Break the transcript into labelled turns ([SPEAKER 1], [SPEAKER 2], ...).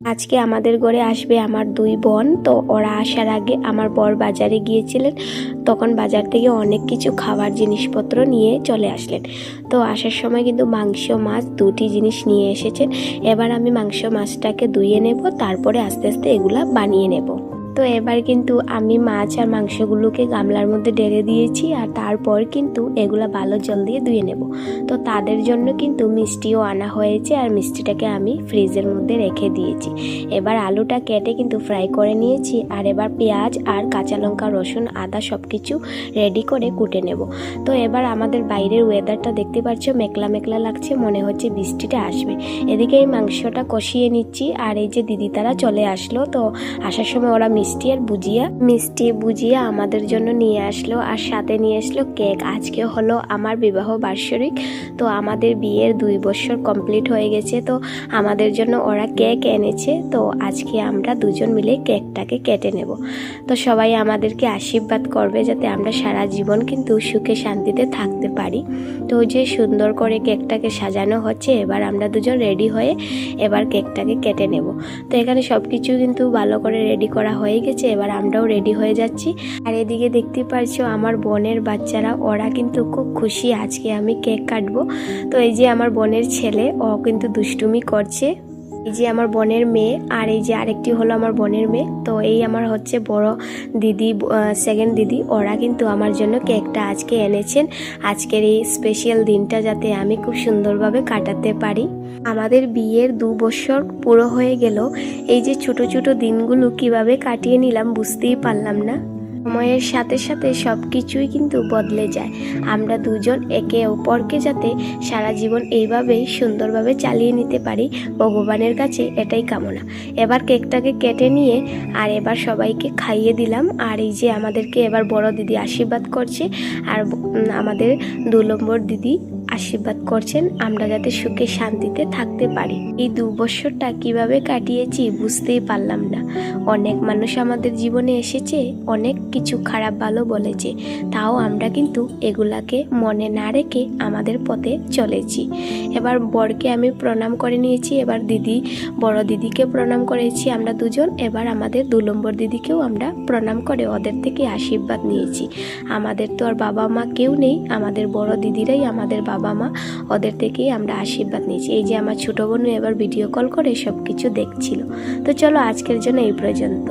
[SPEAKER 1] আজকে আমাদের ঘরে আসবে আমার 2 বোন। তো ওরা আসার আগে আমার বর বাজারে গিয়েছিলেন, তখন বাজার থেকে অনেক কিছু খাবার জিনিসপত্র নিয়ে চলে আসলেন। তো আসার সময় কিন্তু মাংস মাছ দুটি জিনিস নিয়ে এসেছেন। এবার আমি মাংস মাছটাকে ধুয়ে নেব, তারপরে আস্তে আস্তে এগুলা বানিয়ে নেব। তো এবার কিন্তু আমি মাছ আর মাংসগুলোকে গামলার মধ্যে ঢেলে দিয়েছি, আর তারপর কিন্তু এগুলা ভালো জল দিয়ে ধুয়ে নেব। তো তাদের জন্য কিন্তু মিষ্টিও আনা হয়েছে, আর মিষ্টিটাকে আমি ফ্রিজের মধ্যে রেখে দিয়েছি। এবার আলুটা কেটে কিন্তু ফ্রাই করে নিয়েছি, আর এবার পেঁয়াজ আর কাঁচা লঙ্কা রসুন আদা সব কিছু রেডি করে কুটে নেব। তো এবার আমাদের বাইরের ওয়েদারটা দেখতে পাচ্ছ, মেঘলা মেঘলা লাগছে, মনে হচ্ছে বৃষ্টিটা আসবে। এদিকে এই মাংসটা কষিয়ে নিচ্ছি, আর এই যে দিদি তারা চলে আসলো। তো আসার সময় ওরা মিষ্টি বুজিয়া আমাদের জন্য নিয়ে আসলো, আর সাথে নিয়ে আসলো কেক। আজকে হলো আমার বিবাহ বার্ষিক, তো আমাদের বিয়ের 2 বছর কমপ্লিট হয়ে গেছে। তো আমাদের জন্য ওরা কেক এনেছে, তো আজকে আমরা দুজন মিলে কেকটাকে কেটে নেব। তো সবাই আমাদেরকে আশীর্বাদ করবে যাতে আমরা সারা জীবন কিন্তু সুখে শান্তিতে থাকতে পারি। তো যে সুন্দর করে কেকটাকে সাজানো হচ্ছে, এবার আমরা দুজন রেডি হয়ে এবার কেকটাকে কেটে নেব। তো এখানে সব কিছু কিন্তু ভালো করে রেডি করা হয়ে গেছে, এবার আমরাও রেডি হয়ে যাচ্ছি। আর এদিকে দেখতে পাচ্ছ আমার বোনের বাচ্চারা, ওরা কিন্তু খুব খুশি আজকে আমি কেক কাটবো। তো এই যে আমার বোনের ছেলে, ও কিন্তু দুষ্টুমি করছে। এই যে আমার বোনের মেয়ে, আর এই যে আরেকটি হলো আমার বোনের মেয়ে। তো এই আমার হচ্ছে বড় দিদি, সেকেন্ড দিদি, ওরা কিন্তু আমার জন্য কেকটা আজকে এনেছেন। আজকের এই স্পেশাল দিনটা যাতে আমি খুব সুন্দরভাবে কাটাতে পারি। আমাদের বিয়ের 2 বছর পুরো হয়ে গেল, এই যে ছোট ছোট দিনগুলো কিভাবে কাটিয়ে নিলাম বুঝতেই পারলাম না। সময়ের সাথে সাথে সব কিছুই কিন্তু বদলে যায়। আমরা দুজন একে অপরকে যাতে সারা জীবন এইভাবেই সুন্দরভাবে চালিয়ে নিতে পারি, ভগবানের কাছে এটাই কামনা। এবার কেকটাকে কেটে নিয়ে আর এবার সবাইকে খাইয়ে দিলাম। আর এই যে আমাদেরকে এবার বড় দিদি আশীর্বাদ করছে, আর আমাদের 2 নম্বর দিদি আশীর্বাদ করছেন আমরা যাতে সুখে শান্তিতে থাকতে পারি। এই 2 বছরটা কিভাবে কাটিয়েছি বুঝতেই পারলাম না। অনেক মানুষ আমাদের জীবনে এসেছে, অনেক কিছু খারাপ ভালো বলেছে, তাও আমরা কিন্তু এগুলাকে মনে না রেখে আমাদের পথে চলেছি। এবার বরকে আমি প্রণাম করে নিয়েছি, এবার বড় দিদিকে প্রণাম করেছি আমরা দুজন। এবার আমাদের 2 নম্বর দিদিকেও আমরা প্রণাম করে ওদের থেকে আশীর্বাদ নিয়েছি। আমাদের তো আর বাবা মা কেউ নেই, আমাদের বড় দিদিরাই আমাদের বাবা মা, ওদের থেকেই আমরা আশীর্বাদ নিয়েছি। এই যে আমার ছোট বোন এবার ভিডিও কল করে সব কিছু দেখছিল। তো চলো আজকের জন্য এই পর্যন্ত।